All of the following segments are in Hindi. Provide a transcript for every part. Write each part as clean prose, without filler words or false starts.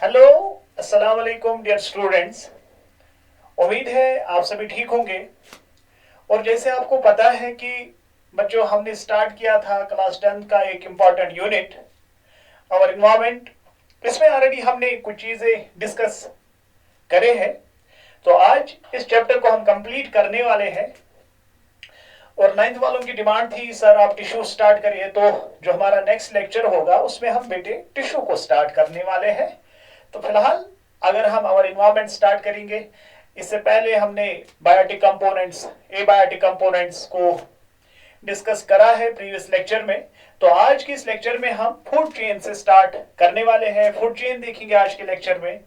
हेलो, अस्सलाम वालेकुम डियर स्टूडेंट्स। उम्मीद है आप सभी ठीक होंगे। और जैसे आपको पता है कि बच्चों, हमने स्टार्ट किया था क्लास 10 का एक इम्पॉर्टेंट यूनिट और इन्वायरमेंट। इसमें ऑलरेडी हमने कुछ चीज़ें डिस्कस करे हैं। तो आज इस चैप्टर को हम कंप्लीट करने वाले हैं। और 9th वालों की डिमांड थी, सर आप टिश्यू स्टार्ट करिए। तो जो हमारा नेक्स्ट लेक्चर होगा उसमें हम बेटे टिश्यू को स्टार्ट करने वाले हैं। तो फिलहाल अगर हम और इन्वायरमेंट स्टार्ट करेंगे, इससे पहले हमने बायोटिक कंपोनेंट्स, एबायोटिक कंपोनेंट्स को डिस्कस करा है प्रीवियस लेक्चर में। तो आज के इस लेक्चर में हम फूड चेन से स्टार्ट करने वाले हैं। फूड चेन देखेंगे आज के लेक्चर में।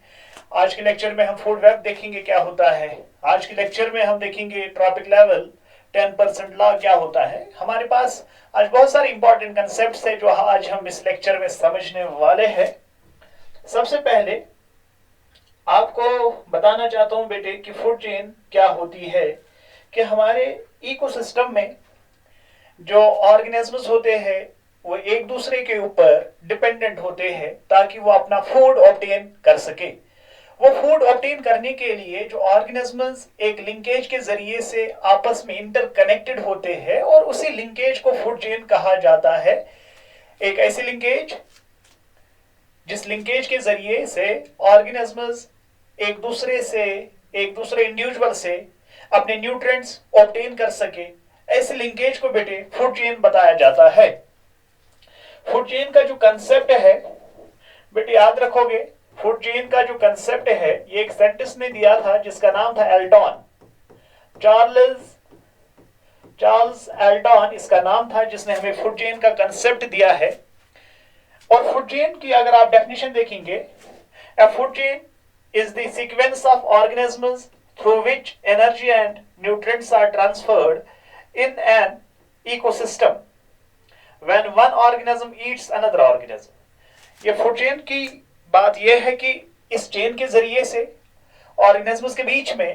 आज के लेक्चर में हम फूड वेब देखेंगे क्या होता है। आज के लेक्चर में हम देखेंगे ट्रॉपिक लेवल 10% लॉ क्या होता है। हमारे पास आज बहुत सारे इंपॉर्टेंट कंसेप्ट्स है जो आज हम इस लेक्चर में समझने वाले हैं। सबसे पहले आपको बताना चाहता हूं बेटे कि फूड चेन क्या होती है। कि हमारे इकोसिस्टम में जो ऑर्गेनिजम्स होते हैं वो एक दूसरे के ऊपर डिपेंडेंट होते हैं ताकि वो अपना फूड ऑब्टेन कर सके। वो फूड ऑब्टेन करने के लिए जो ऑर्गेनिजम्स एक लिंकेज के जरिए से आपस में इंटरकनेक्टेड होते हैं और उसी लिंकेज को फूड चेन कहा जाता है। एक ऐसी लिंकेज जिस लिंकेज के जरिए से ऑर्गेनिजम्स एक दूसरे इंडिविजुअल से अपने न्यूट्रिएंट्स ऑब्टेन कर सके, ऐसे लिंकेज को बेटे फूड चेन बताया जाता है। फूड चेन का जो कंसेप्ट है बेटे याद रखोगे, फूड चेन का जो कंसेप्ट है ये एक साइंटिस्ट ने दिया था जिसका नाम था एल्टॉन। चार्ल्स एल्टॉन इसका नाम था जिसने हमें फूड चेन का कंसेप्ट दिया है। और फूड चेन की अगर आप डेफिनेशन देखेंगे, a food chain is the sequence of organisms through which energy and nutrients are transferred in an ecosystem when one organism eats another organism। ये फूड चेन की बात यह है कि इस चेन के जरिए से ऑर्गेनिजम्स के बीच में,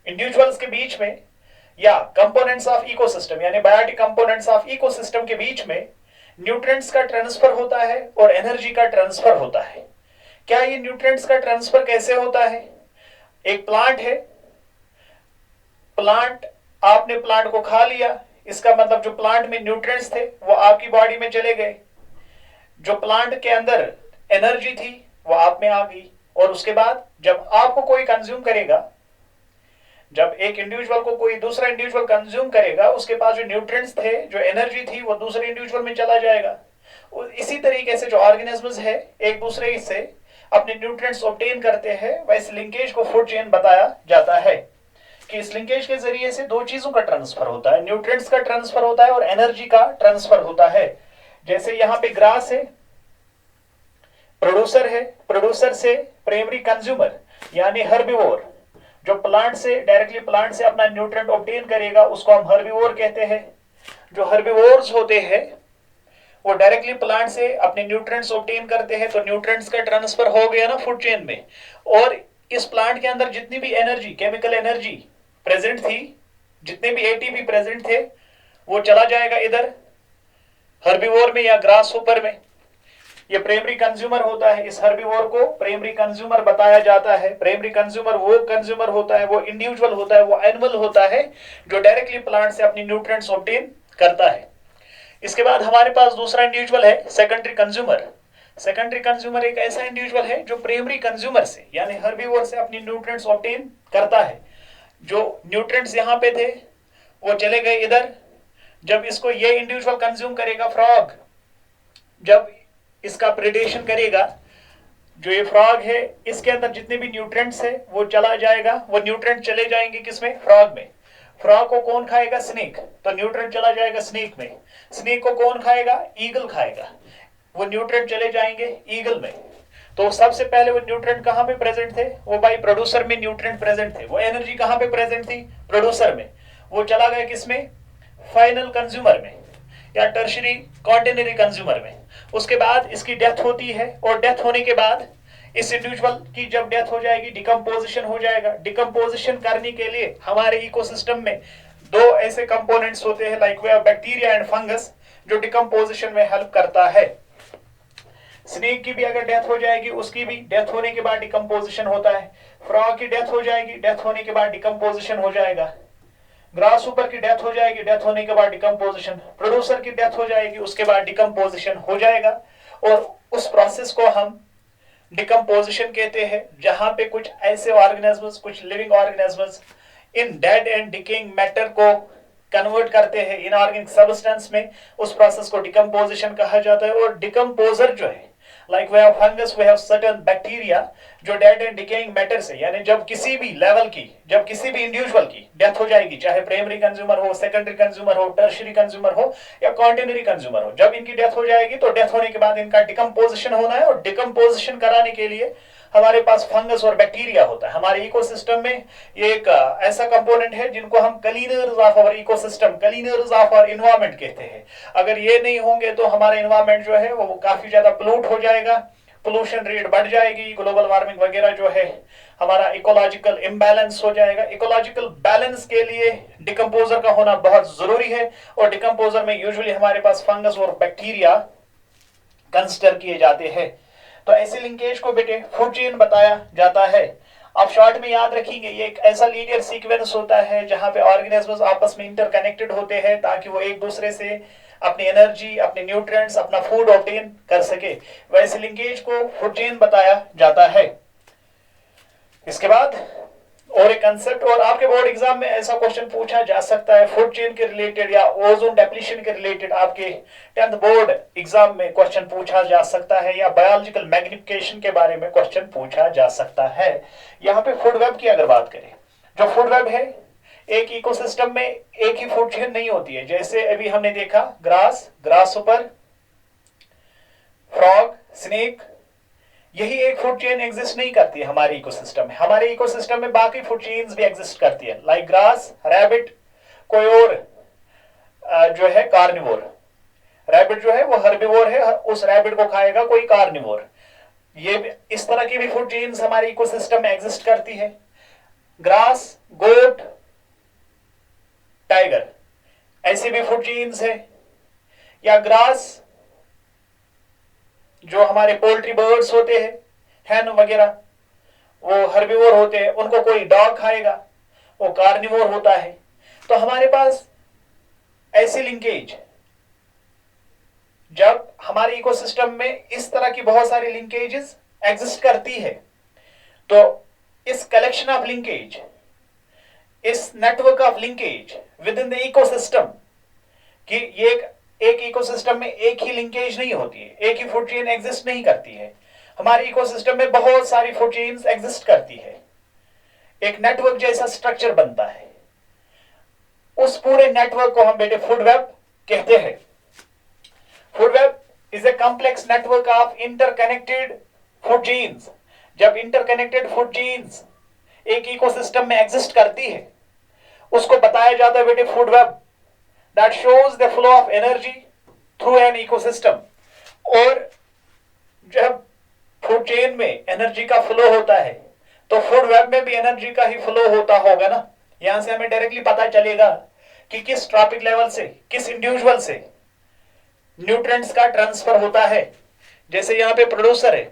इंडिविजुअल्स के बीच में या कंपोनेंट्स ऑफ इकोसिस्टम यानी बायोटिक कंपोनेंट्स ऑफ इकोसिस्टम के बीच में न्यूट्रिएंट्स का ट्रांसफर होता है और एनर्जी का ट्रांसफर होता है। क्या ये न्यूट्रिएंट्स का ट्रांसफर कैसे होता है? एक प्लांट है, आपने प्लांट को खा लिया, इसका मतलब जो प्लांट में न्यूट्रिएंट्स थे वो आपकी बॉडी में चले गए। जो प्लांट के अंदर एनर्जी थी वो आप में आ गई। और उसके बाद जब आपको कोई कंज्यूम करेगा, जब एक इंडिविजुअल को कोई दूसरा इंडिविजुअल कंज्यूम करेगा, उसके पास जो न्यूट्रिएंट्स थे, जो एनर्जी थी, वो दूसरे इंडिविजुअल में चला जाएगा। इसी तरीके से जो ऑर्गेनिजम्स है एक दूसरे से अपने न्यूट्रिएंट्स ऑब्टेन करते हैं, वैसे लिंकेज को फूड चेन बताया जाता है। कि इस लिंकेज के जरिए से दो चीजों का ट्रांसफर होता है, न्यूट्रिएंट्स का ट्रांसफर होता है और एनर्जी का ट्रांसफर होता है। जैसे यहाँ पे ग्रास है, प्रोड्यूसर है, प्रोड्यूसर से प्राइमरी कंज्यूमर यानी हर्बिवोर, जो प्लांट से डायरेक्टली प्लांट से अपना न्यूट्रिएंट ऑब्टेन करेगा उसको हम हर्बिवोर कहते हैं। जो हर्बिवोर्स होते हैं वो डायरेक्टली प्लांट से अपने न्यूट्रिएंट्स ऑब्टेन करते हैं। तो न्यूट्रिएंट्स का ट्रांसफर हो गया ना फूड चेन में। और इस प्लांट के अंदर जितनी भी एनर्जी, केमिकल एनर्जी प्रेजेंट थी, जितने भी एटीपी प्रेजेंट थे, वो चला जाएगा इधर हर्बिवोर में या ग्रास होपर में। ये प्राइमरी कंज्यूमर होता है। इस हर्बिवोर को प्राइमरी कंज्यूमर बताया जाता है। प्राइमरी कंज्यूमर वो कंज्यूमर होता है, वो इंडिविजुअल होता है, वो एनिमल होता है जो डायरेक्टली प्लांट से अपनी न्यूट्रिएंट्स ऑब्टेन करता है। इसके बाद हमारे पास दूसरा इंडिविजुअल है सेकेंडरी कंज्यूमर। सेकेंडरी कंज्यूमर एक ऐसा इंडिविजुअल है जो प्राइमरी कंज्यूमर से यानी हर्बिवोर से अपनी न्यूट्रिएंट्स ऑब्टेन करता है। जो न्यूट्रिएंट्स यहाँ पे थे वो चले गए इधर। जब इसको ये इंडिविजुअल कंज्यूम करेगा, फ्रॉग, जब इसका प्रेडेशन करेगा, जो ये फ्रॉग है इसके अंदर जितने भी न्यूट्रिएंट्स है वो चला जाएगा। वो न्यूट्रिएंट चले जाएंगे किसमें? फ्रॉग में। फ्रॉग को कौन खाएगा? स्नेक। तो न्यूट्रिएंट चला जाएगा स्नेक में। स्नेक को कौन खाएगा? ईगल खाएगा। वो न्यूट्रिएंट चले जाएंगे ईगल में। तो सबसे पहले वो न्यूट्रिएंट कहां पे प्रेजेंट थे? वो भाई प्रोड्यूसर में न्यूट्रिएंट प्रेजेंट थे। वो एनर्जी कहां पे प्रेजेंट थी? प्रोड्यूसर में। वो चला गया किसमें? फाइनल कंज्यूमर में या टर्शरी क्वार्टरनरी कंज्यूमर में। उसके बाद इसकी डेथ होती है और डेथ होने के बाद इस इंडिविजुअल की जब डेथ हो जाएगी, डिकम्पोजिशन हो जाएगा। डिकम्पोजिशन करने के लिए हमारे इकोसिस्टम में दो ऐसे कंपोनेंट्स होते हैं like way bacteria and fungus जो डिकम्पोजिशन में हेल्प करता है। स्नेक की भी अगर डेथ हो जाएगी, उसकी भी डेथ होने के बाद डिकम्पोजिशन होता है। फ्रॉग की डेथ हो जाएगी, डेथ होने के बाद डिकम्पोजिशन हो जाएगा। ग्रास ऊपर की डेथ हो जाएगी, डेथ होने के बाद डिकम्पोजिशन। प्रोड्यूसर की डेथ हो जाएगी, उसके बाद डिकम्पोजिशन हो जाएगा। और उस प्रोसेस को हम डिकम्पोजिशन कहते हैं, जहां पे कुछ ऐसे ऑर्गेनिजम्स, कुछ living organisms in dead and decaying matter को कन्वर्ट करते हैं इनऑर्गेनिक सब्सटेंस में। उस प्रोसेस को डिकम्पोजिशन कहा जाता है। और डिकम्पोजर जो है, like we have fungus, we have certain bacteria जो डेड एंड डिकेइंग मैटर से, यानी जब किसी भी लेवल की, जब किसी भी इंडिविजुअल की डेथ हो जाएगी, चाहे प्राइमरी कंज्यूमर हो, सेकेंडरी कंज्यूमर हो, टर्शियरी कंज्यूमर हो या कॉन्टिनरी कंज्यूमर हो, जब इनकी डेथ हो जाएगी तो डेथ होने के बाद इनका डिकम्पोजिशन होना है। और डिकम्पोजिशन कराने के लिए हमारे पास फंगस और बैक्टीरिया होता है। हमारे इकोसिस्टम में ये एक ऐसा कंपोनेंट है जिनको हम cleaners of our ecosystem, cleaners of our environment कहते हैं। अगर ये नहीं होंगे तो हमारा एनवायरनमेंट जो है वो काफी ज्यादा पोल्यूट हो जाएगा, पोल्यूशन रेट बढ़ जाएगी, ग्लोबल वार्मिंग वगैरह जो है, हमारा इकोलॉजिकल इम्बैलेंस हो जाएगा। इकोलॉजिकल बैलेंस के लिए डिकम्पोजर का होना बहुत जरूरी है। और डिकम्पोजर में यूजुअली हमारे पास फंगस और बैक्टीरिया कंसिडर किए जाते हैं। तो ऐसे लिंकेज को बेटे फूड चेन बताया जाता है। आप शॉर्ट में याद रखेंगे, ये एक ऐसा लीनियर सीक्वेंस होता है जहां पे ऑर्गेनिजम्स आपस में इंटरकनेक्टेड होते हैं ताकि वो एक दूसरे से अपनी एनर्जी, अपने न्यूट्रिएंट्स, अपना फूड ऑब्टेन कर सके। वैसे लिंकेज को फूड चेन बताया जाता है। इसके बाद और एक कंसेप्ट, और आपके बोर्ड एग्जाम में ऐसा क्वेश्चन पूछा जा सकता है फूड चेन के रिलेटेड या ओजोन डेप्लीशन के रिलेटेड, आपके 10th बोर्ड एग्जाम में क्वेश्चन पूछा जा सकता है, या बायोलॉजिकल मैग्निफिकेशन के बारे में क्वेश्चन पूछा जा सकता है। यहाँ पे फूड वेब की अगर बात करें, जो फूड वेब है, एक इकोसिस्टम में एक ही फूड चेन नहीं होती है। जैसे अभी हमने देखा ग्रास, ग्रास ऊपर, फ्रॉग, स्नेक, यही एक फूड चेन एग्जिस्ट नहीं करती है हमारे इकोसिस्टम में। हमारे इकोसिस्टम में बाकी फूड चेन्स भी एग्जिस्ट करती है, लाइक ग्रास, रैबिट, कोई और जो है कार्निवोर। रैबिट जो है वो हर्बिवोर है, उस रैबिट को खाएगा कोई कार्निवोर। ये इस तरह की भी फूड चेन्स हमारे इकोसिस्टम में एग्जिस्ट करती है। ग्रास, गोट, टाइगर, ऐसी भी फूड चेन्स है। या ग्रास जो हमारे पोल्ट्री बर्ड्स होते हैं, हैन वगैरह, वो हर्बिवोर होते हैं, उनको कोई डॉग खाएगा, वो कार्निवोर होता है। तो हमारे पास ऐसी लिंकेज, जब हमारे इकोसिस्टम में इस तरह की बहुत सारी लिंकेजेस एग्जिस्ट करती है, तो इस कलेक्शन ऑफ लिंकेज, इस network of linkage with in the ecosystem, कि ये एक इकोसिस्टम में एक ही लिंकेज नहीं होती है, एक ही फूड चेन एग्जिस्ट नहीं करती है। हमारे इकोसिस्टम में बहुत सारी फूड चेन्स एग्जिस्ट करती है, एक नेटवर्क जैसा स्ट्रक्चर बनता है। उस पूरे नेटवर्क को हम बेटे फूड वेब कहते हैं। Food web is a complex network of interconnected food chains. जब इंटरकनेक्टेड फूड चेन्स एक इकोसिस्टम में एग्जिस्ट करती है, उसको बताया जाता है बेटे food web, that shows the flow of energy through an ecosystem। और जब फूड चेन में एनर्जी का फ्लो होता है तो फूड वेब में भी एनर्जी का ही फ्लो होता होगा ना। यहां से हमें डायरेक्टली पता चलेगा कि किस ट्रॉपिक लेवल से, किस इंडिविजुअल से न्यूट्रिएंट्स का ट्रांसफर होता है। जैसे यहाँ पे प्रोड्यूसर है,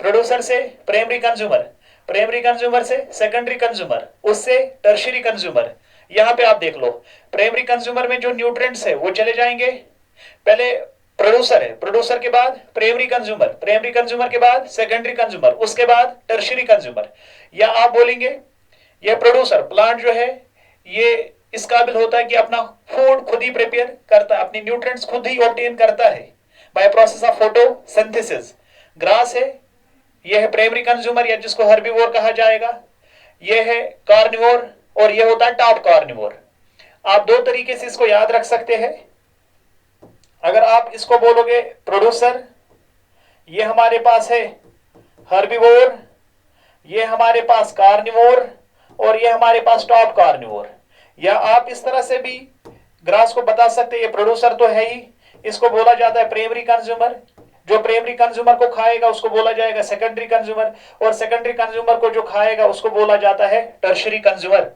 प्रोड्यूसर से प्राइमरी कंज्यूमर, प्राइमरी कंज्यूमर से सेकेंडरी कंज्यूमर, उससे टर्शियरी कंज्यूमर। यहां पे आप देख लो, प्राइमरी कंज्यूमर में जो न्यूट्रिएंट्स है वो चले जाएंगे, पहले प्रोड्यूसर है, प्रोड्यूसर के बाद प्राइमरी कंज्यूमर, प्राइमरी कंज्यूमर के बाद सेकेंडरी कंज्यूमर, उसके बाद टर्शियरी कंज्यूमर। या आप बोलेंगे ये प्रोड्यूसर प्लांट जो है ये इस काबिल होता है कि अपना फूड खुद ही प्रिपेयर करता है, अपनी न्यूट्रिएंट्स खुद ही ऑब्टेन करता है by process of photosynthesis. Grass है, यह है प्राइमरी कंज्यूमर या जिसको हर्बिवोर कहा जाएगा, यह है कार्निवोर और यह होता है टॉप कार्निवोर। आप दो तरीके से इसको याद रख सकते हैं। अगर आप इसको बोलोगे प्रोड्यूसर, ये हमारे पास है हर्बिवोर, ये हमारे पास कार्निवोर और ये हमारे पास टॉप कार्निवोर। या आप इस तरह से भी ग्रास को बता सकते हैं, ये प्रोड्यूसर तो है ही, इसको बोला जाता है प्राइमरी कंज्यूमर, जो प्राइमरी कंज्यूमर को खाएगा उसको बोला जाएगा सेकेंडरी कंज्यूमर, और सेकेंडरी कंज्यूमर को जो खाएगा उसको बोला जाता है टर्शियरी कंज्यूमर।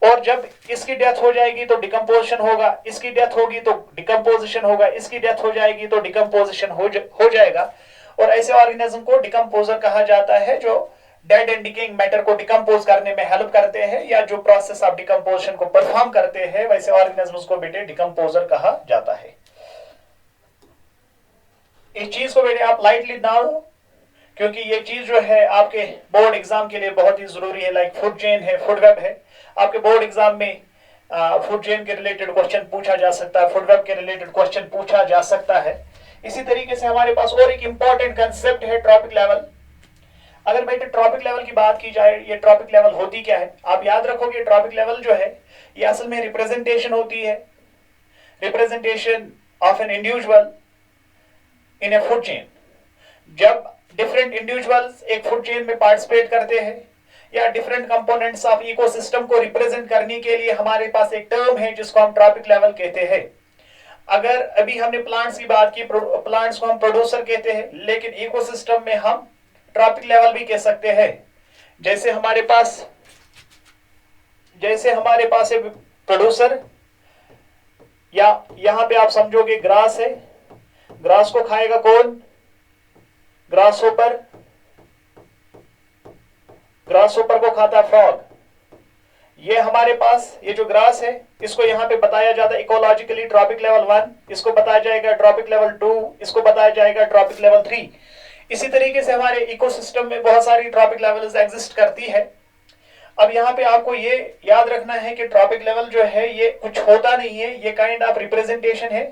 और जब इसकी डेथ हो जाएगी तो डिकम्पोजिशन होगा, इसकी डेथ होगी तो डिकम्पोजिशन होगा, इसकी डेथ हो जाएगी तो डिकम्पोजिशन हो जाएगा। और ऐसे ऑर्गेनिज्म को डिकम्पोजर कहा जाता है, जो डेड एंड डिकेइंग मैटर को डिकम्पोज करने में हेल्प करते हैं, या जो प्रोसेस ऑफ डिकम्पोजिशन को परफॉर्म करते हैं, वैसे ऑर्गेनिज्म्स को बेटे डिकम्पोजर कहा जाता है। इस चीज को बेटे आप लाइटली ना लो, क्योंकि ये चीज जो है आपके बोर्ड एग्जाम के लिए बहुत ही जरूरी है। लाइक फूड चेन है, फूड वेब है, आपके बोर्ड एग्जाम में फूड चेन के रिलेटेड क्वेश्चन पूछा जा सकता है, फूड वेब के रिलेटेड क्वेश्चन पूछा जा सकता है। इसी तरीके से हमारे पास और एक इंपॉर्टेंट कंसेप्ट है ट्रॉपिक लेवल। अगर बेटे ट्रॉपिक लेवल की बात की जाए, ये ट्रॉपिक लेवल होती क्या है, आप याद रखोगे ट्रॉपिक लेवल जो है ये असल में रिप्रेजेंटेशन होती है, representation of an individual in a food chain. जब डिफरेंट इंडिविजुअल्स एक फूड चेन में पार्टिसिपेट करते हैं, या डिफरेंट कंपोनेंट्स ऑफ इकोसिस्टम को रिप्रेजेंट करने के लिए हमारे पास एक टर्म है जिसको हम ट्रॉपिक लेवल कहते हैं। अगर अभी हमने प्लांट्स की बात की, प्लांट्स को हम प्रोड्यूसर कहते हैं, लेकिन इकोसिस्टम में हम ट्रॉपिक लेवल भी कह सकते हैं। जैसे हमारे पास एक प्रोड्यूसर, या यहां पे आप समझोगे ग्रास है, ग्रास को खाएगा कौन, ग्रास होपर, ग्रास होपर को खाता फ्रॉग। ये हमारे पास ये जो ग्रास है, इसको यहां पे बताया जाता है इकोलॉजिकली ट्रॉपिक लेवल 1, इसको बताया जाएगा ट्रॉपिक लेवल 2, इसको बताया जाएगा ट्रॉपिक लेवल 3। इसी तरीके से हमारे इकोसिस्टम में बहुत सारी ट्रॉपिक लेवल्स एग्जिस्ट करती है। अब यहाँ पे आपको ये याद रखना है कि ट्रॉपिक लेवल जो है ये कुछ होता नहीं है, ये काइंड ऑफ रिप्रेजेंटेशन है,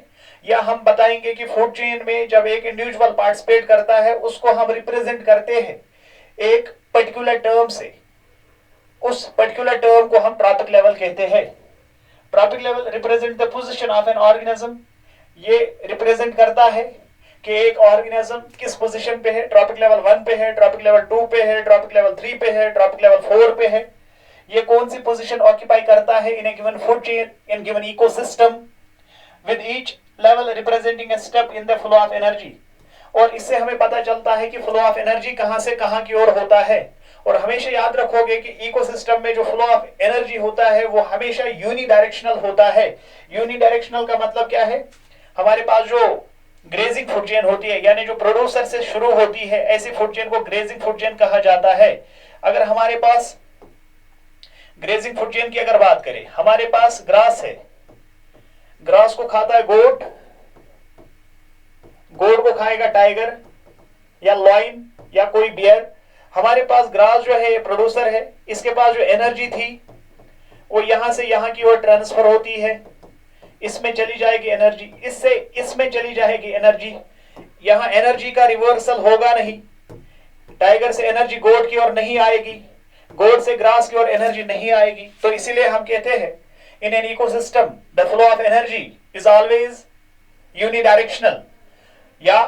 या हम बताएंगे कि फूड चेन में जब एक इंडिविजुअल पार्टिसिपेट करता है उसको हम रिप्रेजेंट करते हैं एक पर्टिकुलर टर्म से, उस पर्टिकुलर टर्म को हम ट्रॉपिक लेवल कहते हैं। Trophic level represent the position of an organism, ये रिप्रेजेंट करता है कि एक ऑर्गेनिज्म किस पोजीशन पे है, ट्रॉपिक लेवल 1 पे है, ट्रॉपिक लेवल 2 पे है, ट्रॉपिक लेवल 3 पे है, ट्रॉपिक लेवल 4 पे है, ये कौन सी पोजीशन ऑक्यूपाई करता है in a given food chain, in given ecosystem, with each level representing a step in the flow of energy. और इससे हमें पता चलता है कि फ्लो ऑफ एनर्जी कहां से कहां की ओर होता है। और हमेशा याद रखोगे कि इकोसिस्टम में जो फ्लो ऑफ एनर्जी होता है वो हमेशा यूनिडायरेक्शनल होता है। यूनिडायरेक्शनल का मतलब क्या है, हमारे पास जो ग्रेजिंग फूड चेन होती है, यानी जो प्रोड्यूसर से शुरू होती है, ऐसी फूड चेन को ग्रेजिंग फूड चेन कहा जाता है। अगर हमारे पास ग्रेजिंग फूड चेन की अगर बात करें, हमारे पास ग्रास है, ग्रास को खाता है गोट, गोट को खाएगा टाइगर या लॉइन या कोई बियर। हमारे पास ग्रास जो है प्रोड्यूसर है, इसके पास जो एनर्जी थी वो यहां से यहां की ओर ट्रांसफर होती है, इसमें चली जाएगी एनर्जी, इससे इसमें चली जाएगी एनर्जी। यहां एनर्जी का रिवर्सल होगा नहीं, टाइगर से एनर्जी गोट की ओर नहीं आएगी, गोट से ग्रास की ओर एनर्जी नहीं आएगी। तो इसीलिए हम कहते हैं in an ecosystem the flow of energy is always unidirectional. या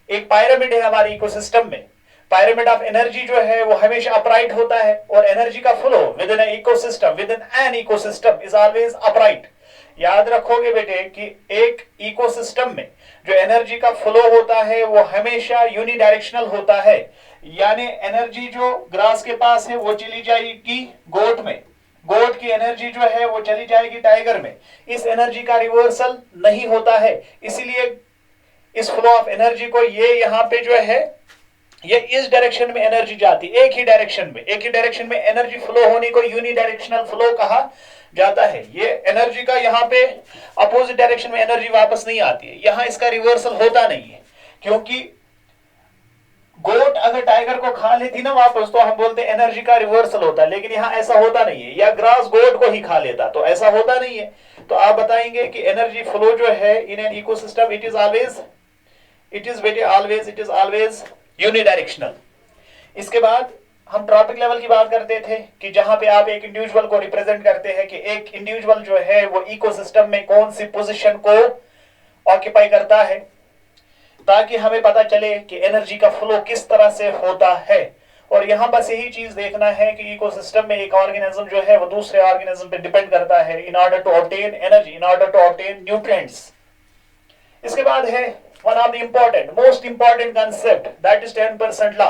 एक पायरामिड है हमारे इकोसिस्टम में, पायरामिड ऑफ एनर्जी जो है वो हमेशा अपराइट होता है, और एनर्जी का flow with in ecosystem, with in an ecosystem is always upright. याद रखोगे बेटे कि एक इकोसिस्टम में जो एनर्जी का फ्लो होता है वो हमेशा यूनिडायरेक्शनल होता है, यानी एनर्जी जो ग्रास के पास है वो चली जाएगी गोट में, गोट की एनर्जी जो है वो चली जाएगी टाइगर में। इस एनर्जी का रिवर्सल नहीं होता है, इसीलिए इस फ्लो ऑफ एनर्जी को ये यहाँ पे जो है ये इस डायरेक्शन में एनर्जी जाती है, एक ही डायरेक्शन में एनर्जी फ्लो होने को यूनिडायरेक्शनल फ्लो कहा जाता है। ये एनर्जी का यहाँ पे अपोजिट डायरेक्शन में एनर्जी वापस नहीं आती है, यहाँ इसका रिवर्सल होता नहीं है, क्योंकि गोट अगर टाइगर को खा लेती ना वापस तो हम बोलते हैं एनर्जी का रिवर्सल होता है, लेकिन यहाँ ऐसा होता नहीं है। या ग्रास गोट को ही खा लेता तो ऐसा होता नहीं है। तो आप बताएंगे कि एनर्जी फ्लो जो है in an ecosystem it is always unidirectional. इसके बाद हम ट्रॉपिक लेवल की बात करते थे कि जहां पे आप एक इंडिविजुअल को रिप्रेजेंट करते हैं कि एक इंडिविजुअल जो है वो इकोसिस्टम में कौन सी पोजीशन को ऑक्यूपाई करता है, ताकि हमें पता चले कि एनर्जी का फ्लो किस तरह से होता है। और यहां बस यही चीज देखना है कि इकोसिस्टम में एक ऑर्गेनिज्म जो है वो दूसरे ऑर्गेनिज्म पे डिपेंड करता है in order to obtain energy, in order to obtain nutrients. इसके बाद है one of the most important concept, that is 10% law.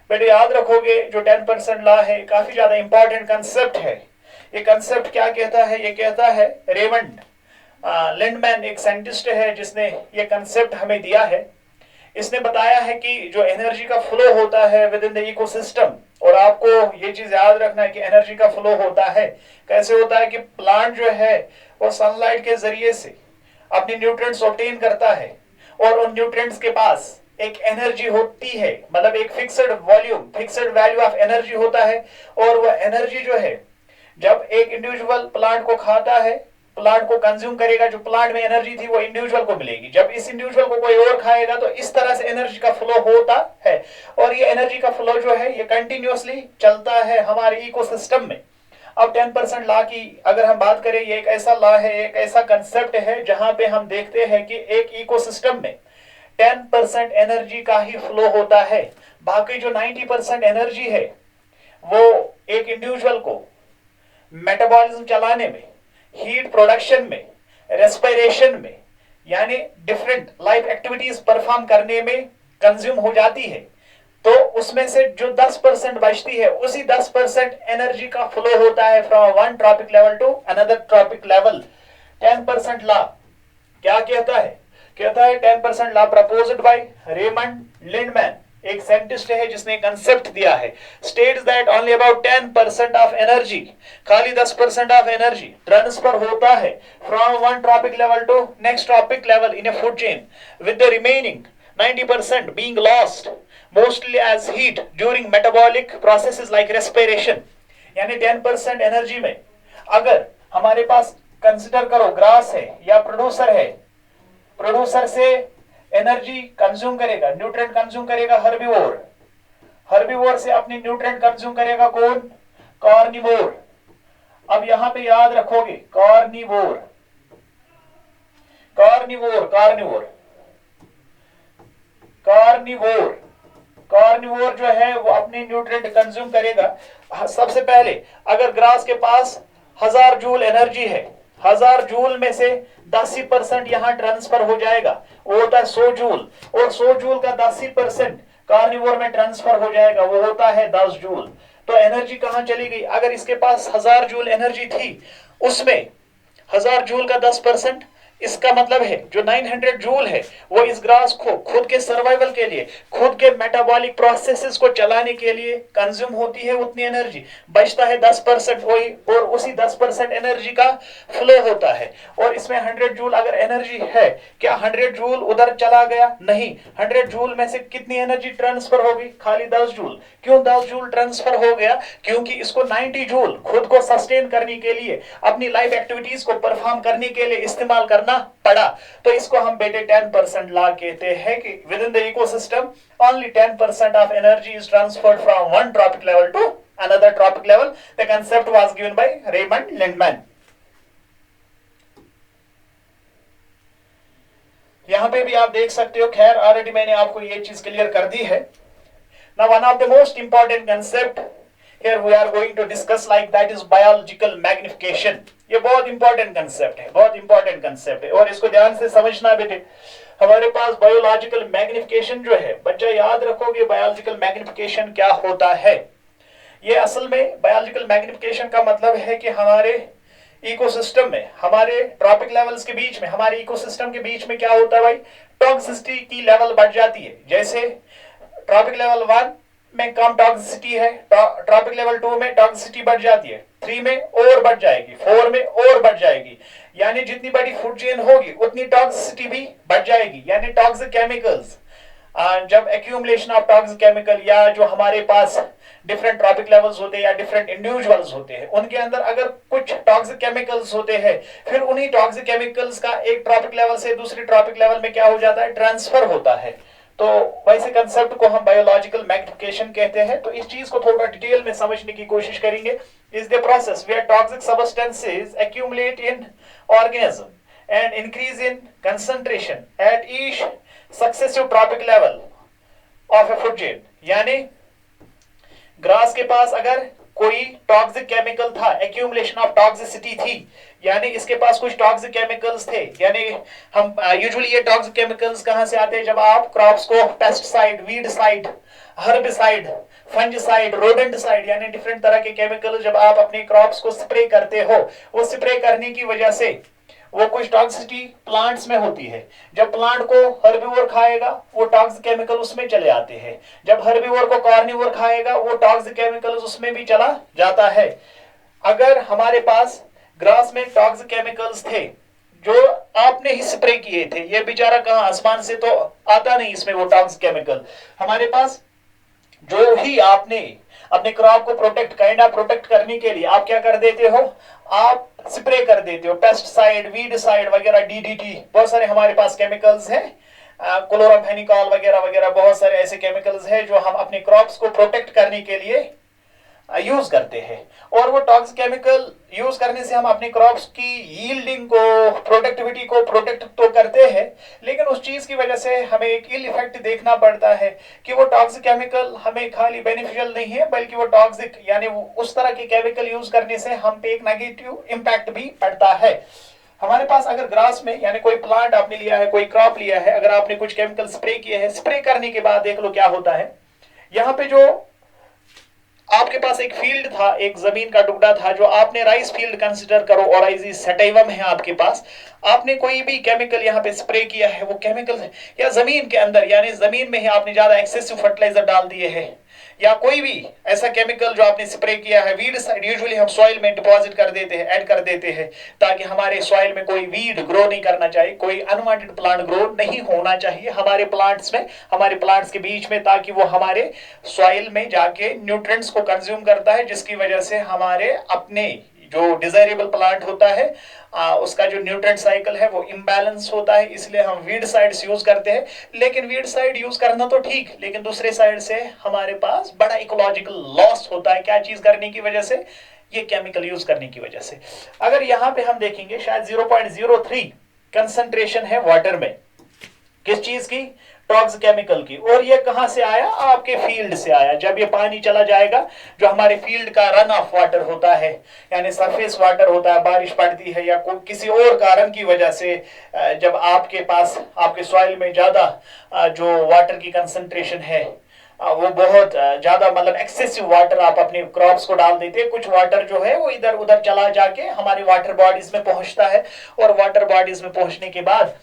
बेटे याद रखोगे जो 10% लॉ है काफी ज्यादा इंपॉर्टेंट कंसेप्ट है। ये कंसेप्ट क्या कहता है, ये कहता है रेमंड लिंडमैन एक साइंटिस्ट है जिसने ये कंसेप्ट हमें दिया है। इसने बताया है कि जो एनर्जी का फ्लो होता है विद इन द इकोसिस्टम, और आपको ये चीज याद रखना है कि एनर्जी का फ्लो होता है कैसे होता है कि प्लांट जो है वो सनलाइट के जरिए से अपने न्यूट्रिएंट्स ऑब्टेन करता है, और उन न्यूट्रिएंट्स के पास एक एनर्जी होती है, मतलब एक fixed volume, fixed value of energy होता है। और वह एनर्जी जो है जब एक इंडिविजुअल प्लांट को खाता है, प्लांट को कंज्यूम करेगा, जो प्लांट में एनर्जी थी वो इंडिविजुअल को मिलेगी। जब इस इंडिविजुअल को कोई और खाएगा तो इस तरह से एनर्जी का फ्लो होता है, और ये एनर्जी का फ्लो जो है ये कंटिन्यूअसली चलता है हमारे इकोसिस्टम में। अब 10% लॉ की अगर हम बात करें, ये एक ऐसा लॉ है, एक ऐसा कंसेप्ट है जहां पे हम देखते हैं कि एक इकोसिस्टम में 10% एनर्जी का ही फ्लो होता है। बाकी जो 90% एनर्जी है वो एक इंडिविजुअल को मेटाबॉलिज्म चलाने में, हीट प्रोडक्शन में, रेस्पिरेशन में, यानी डिफरेंट लाइफ एक्टिविटीज परफॉर्म करने में कंज्यूम हो जाती है। तो उसमें से जो 10% बचती है, उसी 10% एनर्जी का फ्लो होता है from one trophic level to another trophic level. 10% law क्या कहता है? कहता है 10% law proposed by Raymond Lindeman, एक साइंटिस्ट है जिसने कंसेप्ट दिया है, states that only about 10% of energy, खाली 10% ऑफ एनर्जी ट्रांसफर होता है from one trophic level to next trophic level in a food chain, with the remaining 90% being lost mostly as heat during metabolic processes like respiration। यानी 10% एनर्जी में अगर हमारे पास कंसिडर करो ग्रास है या प्रोड्यूसर है, प्रोड्यूसर से एनर्जी कंज्यूम करेगा, न्यूट्रिएंट कंज्यूम करेगा हर्बीवोर, हर्बीवोर से अपनी न्यूट्रिएंट कंज्यूम करेगा कौन? कार्निवोर। अब यहां पे याद रखोगे carnivore, carnivore, carnivore, carnivore, carnivore जो है वो अपनी न्यूट्रिएंट कंज्यूम करेगा। सबसे पहले अगर ग्रास के पास 1000 जूल एनर्जी है, 1000 जूल में से 10% यहां ट्रांसफर हो जाएगा, वो होता है 100 जूल, और 100 जूल का 10% कार्निवोर में ट्रांसफर हो जाएगा, वो होता है 10 जूल। तो एनर्जी कहां चली गई? अगर इसके पास 1000 जूल एनर्जी थी, उसमें 1000 जूल का 10%, इसका मतलब है जो 900 जूल है वो इस ग्रास को खुद के सर्वाइवल के लिए, खुद के मेटाबॉलिक प्रोसेसेस को चलाने के लिए कंज्यूम होती है उतनी एनर्जी, बचता है 10% वही, और उसी 10% एनर्जी का फ्लो होता है। और इसमें 100 जूल अगर एनर्जी है, क्या 100 जूल उधर चला गया? नहीं, 100 जूल में से कितनी एनर्जी ट्रांसफर होगी? खाली 10 जूल। क्यों 10 जूल ट्रांसफर हो गया? क्योंकि इसको 90 जूल खुद को सस्टेन करने के लिए, अपनी लाइफ एक्टिविटीज को परफॉर्म करने के लिए इस्तेमाल करना पड़ा। तो इसको हम बेटे 10% लॉ कहते हैं कि with in the ecosystem only 10% of energy is transferred from one tropic level to another tropic level. The concept was given by Raymond Lindman. यहां पे भी आप देख सकते हो, खैर ऑलरेडी मैंने आपको ये चीज क्लियर कर दी है। Now one of the most important concept here we are going to discuss like that is biological magnification। ये बहुत इंपॉर्टेंट कंसेप्ट है, बहुत इंपॉर्टेंट कंसेप्ट है, और इसको ध्यान से समझना बेटे। हमारे पास बायोलॉजिकल मैग्निफिकेशन जो है, बच्चा याद रखोगे बायोलॉजिकल मैग्निफिकेशन क्या होता है। ये असल में बायोलॉजिकल मैग्निफिकेशन का मतलब है कि हमारे इकोसिस्टम में, हमारे ट्रॉपिक लेवल्स के बीच में, हमारे इकोसिस्टम के बीच में क्या होता है भाई? टॉक्सिसिटी की लेवल बढ़ जाती है। जैसे ट्रॉपिक लेवल 1 में कम टॉक्सिसिटी है, ट्रॉपिक लेवल 2 में टॉक्सिसिटी बढ़ जाती है, 3 में और बढ़ जाएगी, 4 में और बढ़ जाएगी। यानी जितनी बड़ी फूड चेन होगी उतनी टॉक्सिसिटी भी बढ़ जाएगी। यानी टॉक्सिक केमिकल्स, जब एक्यूमुलेशन ऑफ टॉक्सिक केमिकल, या जो हमारे पास डिफरेंट ट्रॉपिक लेवल्स होते हैं या डिफरेंट इंडिविजुअल्स होते हैं, उनके अंदर अगर कुछ टॉक्सिक केमिकल्स होते हैं, फिर उन्हीं टॉक्सिक केमिकल्स का एक ट्रॉपिक लेवल से दूसरे ट्रॉपिक लेवल में क्या हो जाता है? ट्रांसफर होता है। तो वैसे कंसेप्ट को हम बायोलॉजिकल मैग्निफिकेशन कहते हैं। तो इस चीज को थोड़ा डिटेल में समझने की कोशिश करेंगे। Is the process where toxic substances accumulate in organism and increase in concentration at each successive tropic level of a food chain। यानी ग्रास के पास अगर कोई टॉक्सिक केमिकल था, एक्यूमुलेशन ऑफ टॉक्सिसिटी थी, यानी इसके पास कुछ टॉक्सिक केमिकल्स थे। यानी हम यूजुअली ये टॉक्सिक केमिकल्स कहां से आते हैं? जब आप क्रॉप्स को पेस्टिसाइड, वीडसाइड, हर्बिसाइड, फंजिसाइड, रोडेंटिसाइड, यानी डिफरेंट तरह के केमिकल जब आप अपने क्रॉप्स को स्प्रे करते हो, वो स्प्रे करने की वजह से वो कुछ टॉक्सिसिटी प्लांट्स में होती है। जब प्लांट को हर्बीवोर खाएगा वो टॉक्सिक केमिकल उसमें चले आते हैं, जब हर्बीवोर को कार्निवोर खाएगा वो टॉक्सिक केमिकल्स उसमें भी चला जाता है। अगर हमारे पास ग्रास में टॉक्सिक केमिकल्स थे जो आपने ही स्प्रे किए थे, ये बेचारा कहां, आसमान से तो आता नहीं इसमें वो टॉक्सिक केमिकल, हमारे पास जो ही आपने अपने क्रॉप को प्रोटेक्ट काइंड ऑफ प्रोटेक्ट करने के लिए आप क्या कर देते हो, आप स्प्रे कर देते हो, पेस्टिसाइड, वीडसाइड वगैरह, डीडीटी, बहुत सारे हमारे पास केमिकल्स हैं, क्लोराफेनिकॉल वगैरह वगैरह, बहुत सारे ऐसे केमिकल्स हैं जो हम अपने क्रॉप्स को प्रोटेक्ट करने के लिए यूज करते हैं। और वो टॉक्सिक केमिकल यूज करने से हम अपने क्रॉप्स की यील्डिंग को, प्रोडक्टिविटी को प्रोटेक्ट तो करते हैं, लेकिन उस चीज की वजह से हमें एक इल इफेक्ट देखना पड़ता है कि वो टॉक्सिक केमिकल हमें खाली बेनिफिशियल नहीं है, बल्कि वो टॉक्सिक यानी उस तरह के केमिकल यूज करने से हम पे एक नेगेटिव इंपैक्ट भी पड़ता है। हमारे पास अगर ग्रास में यानी कोई प्लांट आपने लिया है, कोई क्रॉप लिया है, अगर आपने कुछ केमिकल स्प्रे किए हैं, स्प्रे करने के बाद देख लो क्या होता है। यहाँ पे जो आपके पास एक फील्ड था, एक जमीन का टुकड़ा था, जो आपने राइस फील्ड कंसिडर करो, ओराइजिस सैटिवम है आपके पास, आपने कोई भी केमिकल यहाँ पे स्प्रे किया है, वो केमिकल या जमीन के अंदर यानी जमीन में ही आपने ज्यादा एक्सेसिव फर्टिलाइजर डाल दिए हैं, या कोई भी ऐसा केमिकल जो आपने स्प्रे किया है, वीड साइड यूजुअली हम सॉइल में डिपॉजिट कर देते हैं, ऐड कर देते हैं, ताकि हमारे सॉइल में कोई वीड ग्रो नहीं करना चाहिए, कोई अनवांटेड प्लांट ग्रो नहीं होना चाहिए हमारे प्लांट्स में, हमारे प्लांट्स के बीच में, ताकि वो हमारे सॉइल में जाके न्यूट्रिएंट्स को कंज्यूम करता है, जिसकी वजह से हमारे अपने जो डिजायरेबल प्लांट होता है उसका जो न्यूट्रिएंट साइकिल है वो इम्बैलेंस होता है। इसलिए हम वीड साइड्स यूज करते हैं, लेकिन वीड साइड यूज करना तो ठीक, लेकिन दूसरे साइड से हमारे पास बड़ा इकोलॉजिकल लॉस होता है। क्या चीज करने की वजह से, ये केमिकल यूज करने की वजह से। अगर यहाँ पे हम देखेंगे शायद 0.03 कंसंट्रेशन है वाटर में, किस चीज की, टॉक्सिक केमिकल की, और ये कहां से आया, आपके फील्ड से आया। जब ये पानी चला जाएगा, जो हमारे फील्ड का रन ऑफ वाटर होता है यानी सरफेस वाटर होता है, बारिश पड़ती है या किसी और कारण की वजह से जब आपके पास आपके सॉइल में ज्यादा जो वाटर की कंसंट्रेशन है वो बहुत ज्यादा, मतलब एक्सेसिव वाटर आप अपने क्रॉप्स को डाल देते हैं, कुछ वाटर जो है वो इधर उधर चला जाके हमारे वाटर बॉडीज में पहुंचता है, और वाटर बॉडीज में पहुंचने के बाद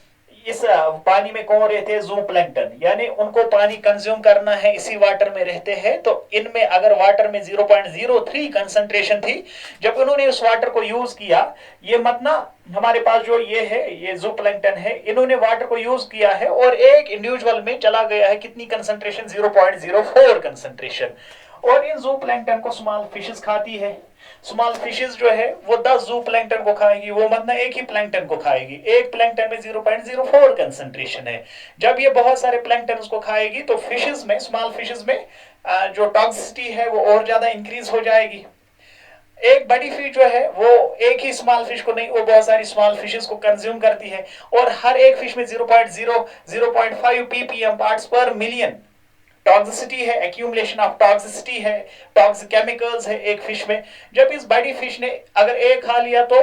इस पानी में कौन रहते हैं, ज़ूप्लैंक्टन, यानी उनको पानी कंज्यूम करना है, इसी वाटर में रहते हैं। तो इनमें अगर वाटर में 0.03 कंसंट्रेशन थी, जब उन्होंने उस वाटर को यूज किया, ये मत ना हमारे पास जो ये है, ये ज़ूप्लैंक्टन है, इन्होंने वाटर को यूज किया है और एक इंडिविजुअल में चला गया है कितनी कंसंट्रेशन, 0.04 कंसंट्रेशन। और इन ज़ूप्लैंक्टन को स्मॉल फिशेस खाती है। स्मॉल फिशेस जो है वो 10 जू प्लैंक्टन को खाएगी, वो मतलब एक ही प्लैंक्टन को खाएगी। एक प्लैंक्टन में 0.04 कंसंट्रेशन है। जब ये बहुत सारे प्लैंक्टन को खाएगी तो फिशेस में, स्मॉल फिशेस में जो टॉक्सिसिटी है वो और ज्यादा इंक्रीज हो जाएगी। एक बड़ी फिश जो है वो एक ही स्मॉल फिश को नहीं, वो बहुत सारी स्मॉल फिशेस को कंज्यूम करती है, और हर एक फिश में 0.5 ppm पार्ट्स पर मिलियन टॉक्सिसिटी है, एक्यूमुलेशन ऑफ टॉक्सिसिटी है, टॉक्सिक केमिकल्स है एक फिश में। जब इस बड़ी फिश ने अगर एक खा लिया तो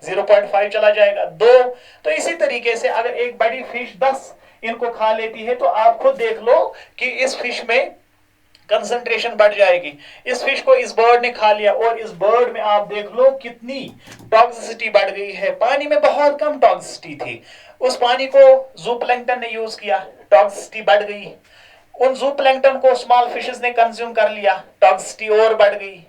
0.5 चला जाएगा, 2, तो इसी तरीके से अगर एक बड़ी फिश 10 इनको खा लेती है तो आप खुद देख लो कि इस फिश में कंसंट्रेशन बढ़ जाएगी। इस फिश को इस बर्ड ने खा लिया, और इस बर्ड में आप देख लो कितनी टॉक्सिसिटी बढ़ गई है। पानी में बहुत कम टॉक्सिसिटी थी, उस पानी को ज़ूप्लैंक्टन ने यूज किया, टॉक्सिसिटी बढ़ गई। उन ज़ूप्लैंक्टन को स्मॉल फिशेस ने कंज्यूम कर लिया, टॉक्सिसिटी और बढ़ गई।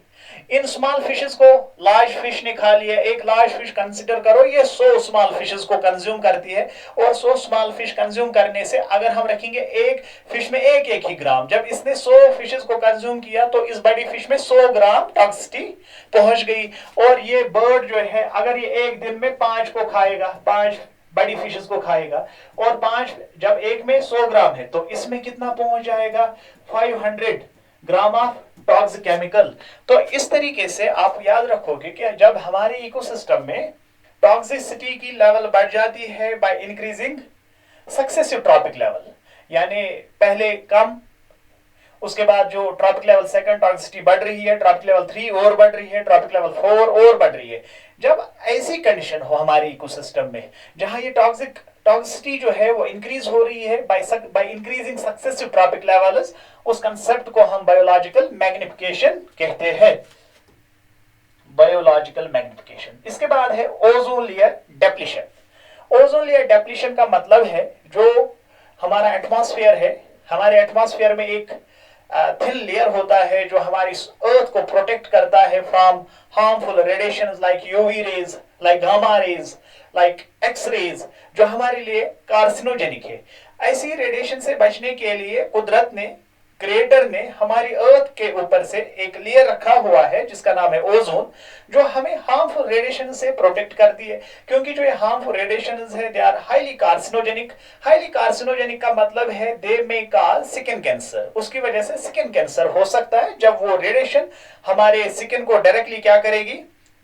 इन स्मॉल फिशेस को लार्ज फिश ने खा लिया। एक लार्ज फिश कंसीडर करो ये 100 स्मॉल फिशेस को कंज्यूम करती है, और 100 स्मॉल फिश कंज्यूम करने से अगर हम रखेंगे एक फिश में एक ही ग्राम, जब इसने 100 फिशेस को कंज्यूम किया तो इस बड़ी फिश में 100 ग्राम टॉक्सिसिटी पहुंच गई। और ये बर्ड जो है अगर ये एक दिन में 5 को खाएगा, 5 बड़ी फिशेस को खाएगा, और 5 जब एक में 100 ग्राम है तो इसमें कितना पहुंच जाएगा, 500 ग्राम ऑफ टॉक्सिक केमिकल। तो इस तरीके से आप याद रखोगे कि जब हमारे इकोसिस्टम में टॉक्सिसिटी की लेवल बढ़ जाती है by increasing successive trophic level, यानी पहले कम, उसके बाद जो ट्रॉपिक लेवल सेकंड टॉक्सिसिटी बढ़ रही है, ट्रॉपिक लेवल 3 और बढ़ रही है, ट्रॉपिक लेवल 4 और बढ़ रही है। जब ऐसी कंडीशन हो हमारे इकोसिस्टम में जहां ये टॉक्सिसिटी जो है वो इंक्रीज हो रही है by increasing successive trophic levels, उस कंसेप्ट को हम बायोलॉजिकल मैग्निफिकेशन कहते हैं। Biological magnification. इसके बाद है ozone layer depletion. Ozone layer depletion का मतलब है जो हमारा एटमॉस्फेयर है, हमारे एटमॉस्फेयर में एक थिन लेयर होता है जो हमारी अर्थ को प्रोटेक्ट करता है from harmful radiations like UV rays, like gamma rays, like X rays, जो हमारे लिए कार्सिनोजेनिक है। ऐसी रेडिएशन से बचने के लिए कुदरत ने, क्रिएटर ने हमारी अर्थ के ऊपर से एक लेयर रखा हुआ है जिसका नाम है ओजोन, जो हमें हार्मफुल रेडिएशन से प्रोटेक्ट करती है। क्योंकि जो ये हार्मफुल रेडिएशन है they are highly carcinogenic. Highly carcinogenic का मतलब है they may cause skin cancer. उसकी वजह से स्किन कैंसर हो सकता है जब वो रेडिएशन हमारे स्किन को डायरेक्टली क्या करेगी,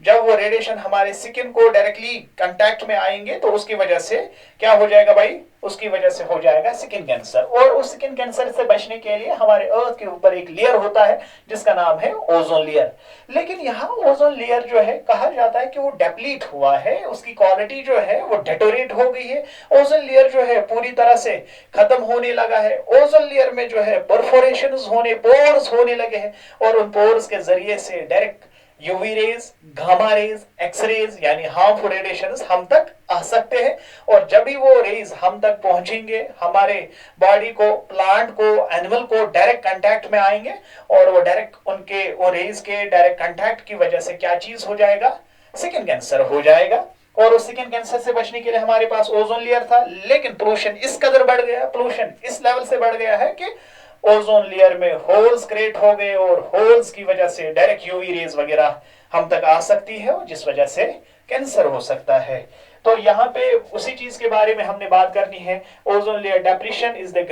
जब वो रेडिएशन हमारे स्किन को डायरेक्टली कांटेक्ट में आएंगे तो उसकी वजह से क्या हो जाएगा भाई, उसकी वजह से हो जाएगा स्किन कैंसर। और उस स्किन कैंसर से बचने के लिए हमारे अर्थ के ऊपर एक लेयर होता है जिसका नाम है ओजोन लेयर। लेकिन यहाँ ओजोन लेयर जो है कहा जाता है कि वो डेप्लीट हुआ है, उसकी क्वालिटी जो है वो डेटोरेट हो गई है। ओजोन लेयर जो है पूरी तरह से खत्म होने लगा है। ओजोन लेयर में जो है परफोरेशंस होने, पोर्स होने लगे हैं और उन पोर्स के जरिए से direct UV rays, gamma rays, X rays यानी हार्मफुल रेडिएशंस हम तक आ सकते हैं। और जब भी वो रेज हम तक पहुंचेंगे, हमारे बॉडी को, प्लांट को, एनिमल को डायरेक्ट कांटेक्ट में आएंगे और वो डायरेक्ट उनके वो रेज के डायरेक्ट कांटेक्ट की वजह से क्या चीज हो जाएगा, स्किन कैंसर हो जाएगा। और उस स्किन कैंसर से बचने के लिए हमारे पास ओजोन लेयर था, लेकिन पोल्यूशन इस कदर बढ़ गया, पोल्यूशन इस लेवल से बढ़ गया है कि ओजोन लेयर में होल्स क्रिएट हो गए और होल्स की वजह से डायरेक्ट यूवी रेज वगैरह हम तक आ सकती है और जिस वजह से कैंसर हो सकता है। तो यहाँ पे उसी चीज के बारे में हमने बात करनी है। Ozone layer depletion is the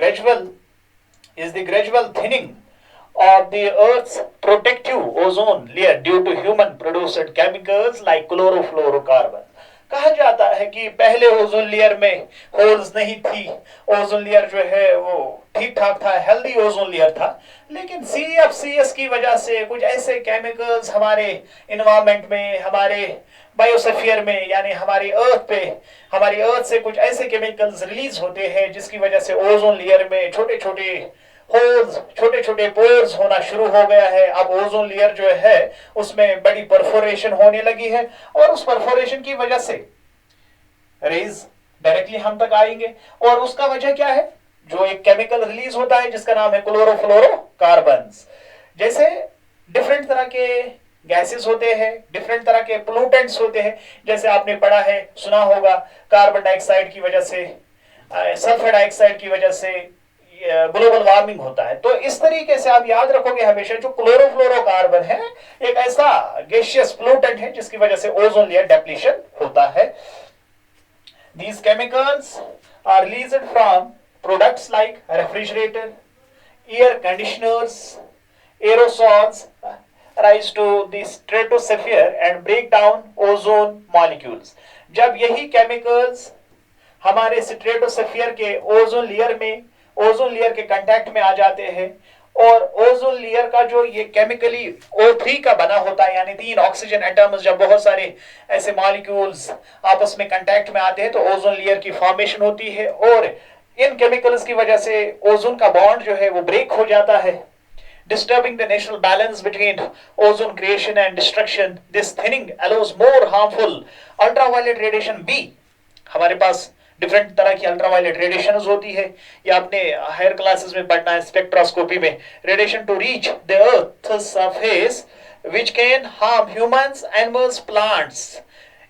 gradual thinning of the Earth's protective ozone layer due to human produced chemicals like chlorofluorocarbon। कहा जाता है कि पहले ओजोन लेयर में होल्स नहीं थी, ओजोन लेयर जो है वो ठीक ठाक था, हेल्दी ओजोन लेयर था। लेकिन CFCs की वजह से कुछ ऐसे केमिकल्स हमारे इन्वायरमेंट में, हमारे बायोस्फीयर में यानी हमारी अर्थ पे, हमारी अर्थ से कुछ ऐसे केमिकल्स रिलीज होते हैं जिसकी वजह से ओजोन लेयर में छोटे छोटे होल्स, छोटे छोटे पोर्स होना शुरू हो गया है। अब ओजोन लेयर जो है उसमें बड़ी परफोरेशन होने लगी है और उस परफोरेशन की वजह से रेज डायरेक्टली हम तक आएंगे। और उसका वजह क्या है, जो एक केमिकल रिलीज होता है जिसका नाम है क्लोरोफ्लोरोकार्बन्स। जैसे डिफरेंट तरह के गैसेस होते हैं, डिफरेंट तरह के पोल्यूटेंट्स होते हैं। जैसे आपने पढ़ा है, सुना होगा, कार्बन डाइऑक्साइड की वजह से, सल्फर डाइऑक्साइड की वजह से ग्लोबल वार्मिंग होता है। तो इस तरीके से आप याद रखोगे हमेशा, जो क्लोरोफ्लोरोकार्बन है एक ऐसा गैसियस पोल्यूटेंट है जिसकी वजह से ओजोन लेयर डेप्लीशन होता है। These chemicals are released from products like refrigerator, air conditioners, aerosols rise to the stratosphere and break down ozone molecules। जब यही केमिकल्स हमारे स्ट्रेटोस्फीयर के ओजोन लेयर में, ओजोन लेयर के कांटेक्ट में आ जाते हैं और ओजोन लेयर का जो ये केमिकली O3 का बना होता है, यानी 3 ऑक्सीजन एटम्स, जब बहुत सारे ऐसे मॉलिक्यूल्स आपस में कांटेक्ट में आते हैं तो ओजोन लेयर की फॉर्मेशन होती है और इन केमिकल्स की वजह से ओजोन का बॉन्ड जो है वो ब्रेक हो जाता है, disturbing the natural balance between ozone creation and destruction। This thinning allows more harmful ultraviolet radiation B। हमारे पास डिफरेंट तरह की अल्ट्रावायलेट रेडिएशन होती है, ये आपने हायर क्लासेस में पढ़ना है स्पेक्ट्रोस्कोपी में। Radiation to reach the earth surface which can harm humans, animals, plants.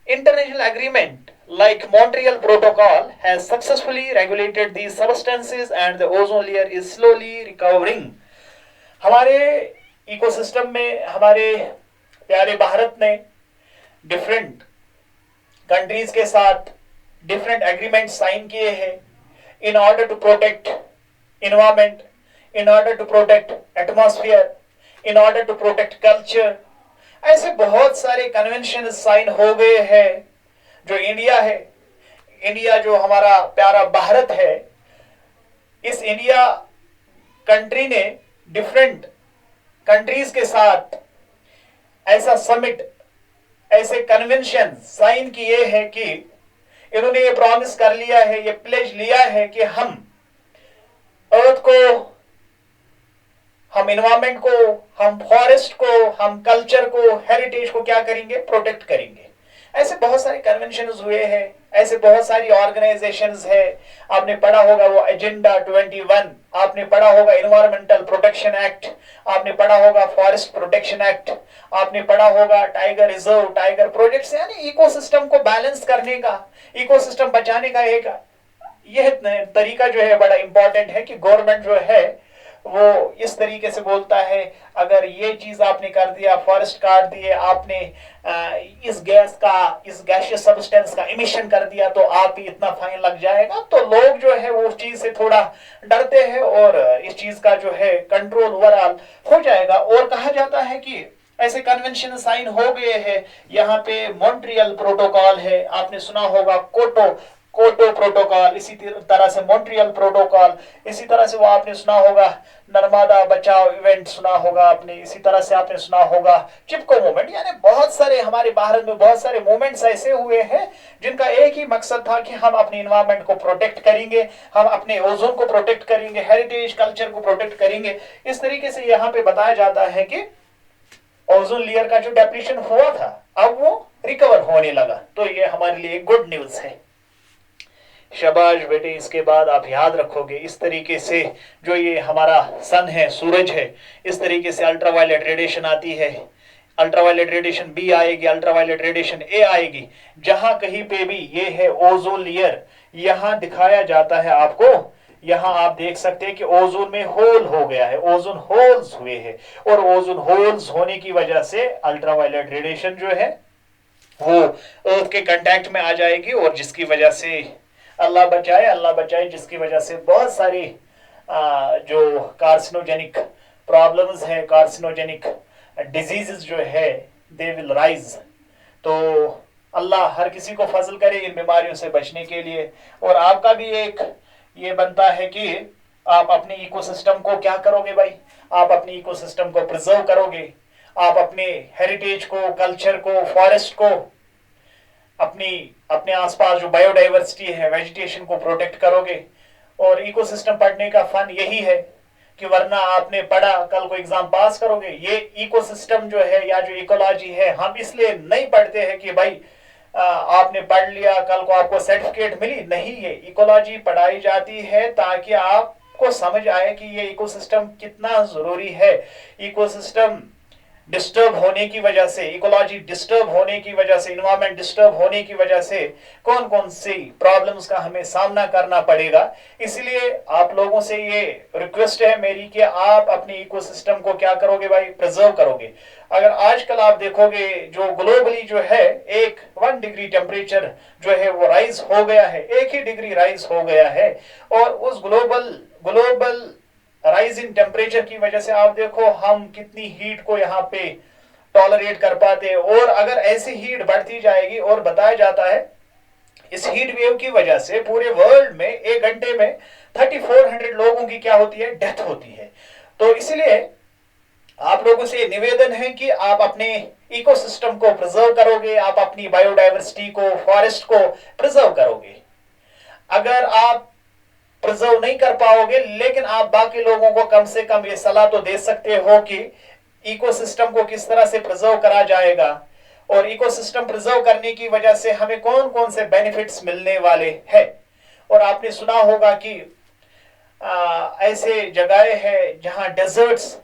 International agreement like Montreal Protocol has successfully regulated these substances and the ozone layer is slowly recovering। हमारे इकोसिस्टम में हमारे प्यारे भारत ने डिफरेंट कंट्रीज के साथ डिफरेंट एग्रीमेंट साइन किए हैं in order to protect environment, in order to protect atmosphere, in order to protect culture. ऐसे बहुत सारे कन्वेंशन साइन हो गए हैं। जो इंडिया है, इंडिया जो हमारा प्यारा भारत है, इस इंडिया कंट्री ने डिफरेंट कंट्रीज के साथ ऐसा समिट, ऐसे कन्वेंशन साइन किए हैं कि इन्होंने ये प्रॉमिस कर लिया है, ये प्लेज लिया है कि हम अर्थ को, हम एनवायरमेंट को, हम फॉरेस्ट को, हम कल्चर को, हेरिटेज को क्या करेंगे, प्रोटेक्ट करेंगे। ऐसे बहुत सारे कन्वेंशन हुए हैं ऐसे बहुत सारी ऑर्गेनाइजेशंस है। आपने पढ़ा होगा वो एजेंडा 21, आपने पढ़ा होगा इन्वायरमेंटल प्रोटेक्शन एक्ट, आपने पढ़ा होगा फॉरेस्ट प्रोटेक्शन एक्ट, आपने पढ़ा होगा टाइगर रिजर्व, टाइगर प्रोजेक्ट्स, यानी इकोसिस्टम को बैलेंस करने का, इकोसिस्टम बचाने का एक यह तरीका जो है बड़ा इंपॉर्टेंट है कि गवर्नमेंट जो है वो इस तरीके से बोलता है, अगर ये चीज आपने कर दिया, फॉरेस्ट काट दिए आपने, इस गैसियस सब्सटेंस का इमिशन कर दिया तो आप ही इतना फाइन लग जाएगा। तो लोग जो है वो उस चीज से थोड़ा डरते हैं और इस चीज का जो है कंट्रोल ओवरऑल हो जाएगा। और कहा जाता है कि ऐसे कन्वेंशन साइन हो गए हैं। यहाँ पे मॉन्ट्रियल प्रोटोकॉल है, आपने सुना होगा कोटो प्रोटोकॉल, इसी तरह से मॉन्ट्रियल प्रोटोकॉल, इसी तरह से वो आपने सुना होगा नर्मदा बचाओ इवेंट सुना होगा आपने, इसी तरह से आपने सुना होगा चिपको मूवमेंट। यानी बहुत सारे हमारे भारत में बहुत सारे मूवमेंट्स ऐसे हुए हैं जिनका एक ही मकसद था कि हम अपने इन्वायरमेंट को प्रोटेक्ट करेंगे, हम अपने ओजोन को प्रोटेक्ट करेंगे, हेरिटेज कल्चर को प्रोटेक्ट करेंगे। इस तरीके से यहाँ पे बताया जाता है कि ओजोन लेयर का जो डेप्लीशन हुआ था अब वो रिकवर होने लगा। तो ये हमारे लिए गुड न्यूज है। शाबाश बेटे, इसके बाद आप याद रखोगे इस तरीके से जो ये हमारा सन है, सूरज है, इस तरीके से अल्ट्रावायलेट रेडिएशन आती है, अल्ट्रावायलेट रेडिएशन बी आएगी, अल्ट्रावायलेट रेडिएशन ए आएगी। जहां कहीं पे भी ये है ओजोन लेयर, यहां दिखाया जाता है आपको, यहां आप देख सकते हैं कि ओजोन में होल हो गया है, ओजोन होल्स हुए हैं, और ओजोन होल्स होने की वजह से अल्ट्रावायलेट रेडिएशन जो है वो अर्थ के कांटेक्ट में आ जाएगी, और जिसकी वजह से अल्लाह बचाए, जिसकी वजह से बहुत सारी जो कार्सिनोजेनिक प्रॉब्लम्स है, कार्सिनोजेनिक डिजीजेस जो है दे विल राइज। तो अल्लाह हर किसी को फजल करे इन बीमारियों से बचने के लिए। और आपका भी एक ये बनता है कि आप अपने इकोसिस्टम को क्या करोगे भाई, आप अपने इकोसिस्टम को प्रिजर्व करोगे, आप अपने हेरिटेज को, कल्चर को, फॉरेस्ट को, अपने आसपास जो बायोडाइवर्सिटी है, वेजिटेशन को प्रोटेक्ट करोगे। और इकोसिस्टम पढ़ने का फन यही है कि वरना आपने पढ़ा कल को एग्जाम पास करोगे। ये इकोसिस्टम जो है या जो इकोलॉजी है हम इसलिए नहीं पढ़ते हैं कि भाई आपने पढ़ लिया कल को आपको सर्टिफिकेट मिली, नहीं, ये इकोलॉजी पढ़ाई जाती है ताकि आपको समझ आए कि ये इकोसिस्टम कितना जरूरी है। इकोसिस्टम डिस्टर्ब होने की वजह से, इकोलॉजी डिस्टर्ब होने की वजह से, इन्वायरमेंट डिस्टर्ब होने की वजह से कौन कौन सी प्रॉब्लम्स का हमें सामना करना पड़ेगा। इसलिए आप लोगों से ये रिक्वेस्ट है मेरी कि आप अपने इकोसिस्टम को क्या करोगे भाई, प्रिजर्व करोगे। अगर आजकल आप देखोगे जो ग्लोबली जो है 1 डिग्री टेम्परेचर जो है वो राइज हो गया है, 1 ही डिग्री राइज हो गया है, और उस ग्लोबल राइज इन टेम्परेचर की वजह से आप देखो हम कितनी हीट को यहाँ पे टॉलरेट कर पाते हैं। और अगर ऐसी हीट बढ़ती जाएगी, और बताया जाता है इस हीट वेव की वजह से पूरे वर्ल्ड में 1 घंटे में 3400 लोगों की क्या होती है, डेथ होती है। तो इसलिए आप लोगों से निवेदन है कि आप अपने इकोसिस्टम को प्रिजर्व करोगे, आप अपनी बायोडाइवर्सिटी को, फॉरेस्ट को प्रिजर्व करोगे। अगर आप प्रिजर्व नहीं कर पाओगे लेकिन आप बाकी लोगों को कम से कम ये सलाह तो दे सकते हो कि इकोसिस्टम को किस तरह से प्रिजर्व करा जाएगा, और इकोसिस्टम प्रिजर्व करने की वजह से हमें कौन कौन से बेनिफिट्स मिलने वाले हैं। और आपने सुना होगा कि ऐसे जगहें हैं जहां डेजर्ट्स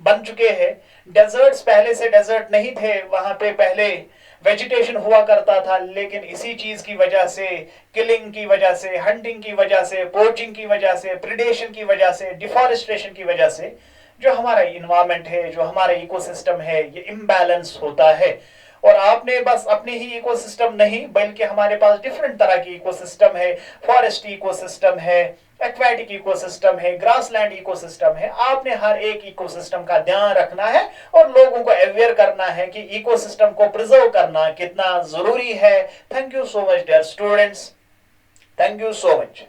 बन चुके हैं। डेजर्ट्स पहले से डेजर्ट नहीं थे, वहां पे पहले वेजिटेशन हुआ करता था, लेकिन इसी चीज की वजह से, किलिंग की वजह से, हंटिंग की वजह से, पोचिंग की वजह से, प्रिडेशन की वजह से, डिफॉरेस्टेशन की वजह से जो हमारा इन्वायरमेंट है, जो हमारा इकोसिस्टम है, ये इम्बैलेंस होता है। और आपने बस अपने ही इकोसिस्टम नहीं बल्कि हमारे पास डिफरेंट तरह की इकोसिस्टम है, फॉरेस्ट इकोसिस्टम है, एक्वेटिक इकोसिस्टम है, ग्रासलैंड इकोसिस्टम है। आपने हर एक इकोसिस्टम का ध्यान रखना है और लोगों को अवेयर करना है कि इकोसिस्टम को प्रिजर्व करना कितना जरूरी है। Thank you so much dear students, thank you so much.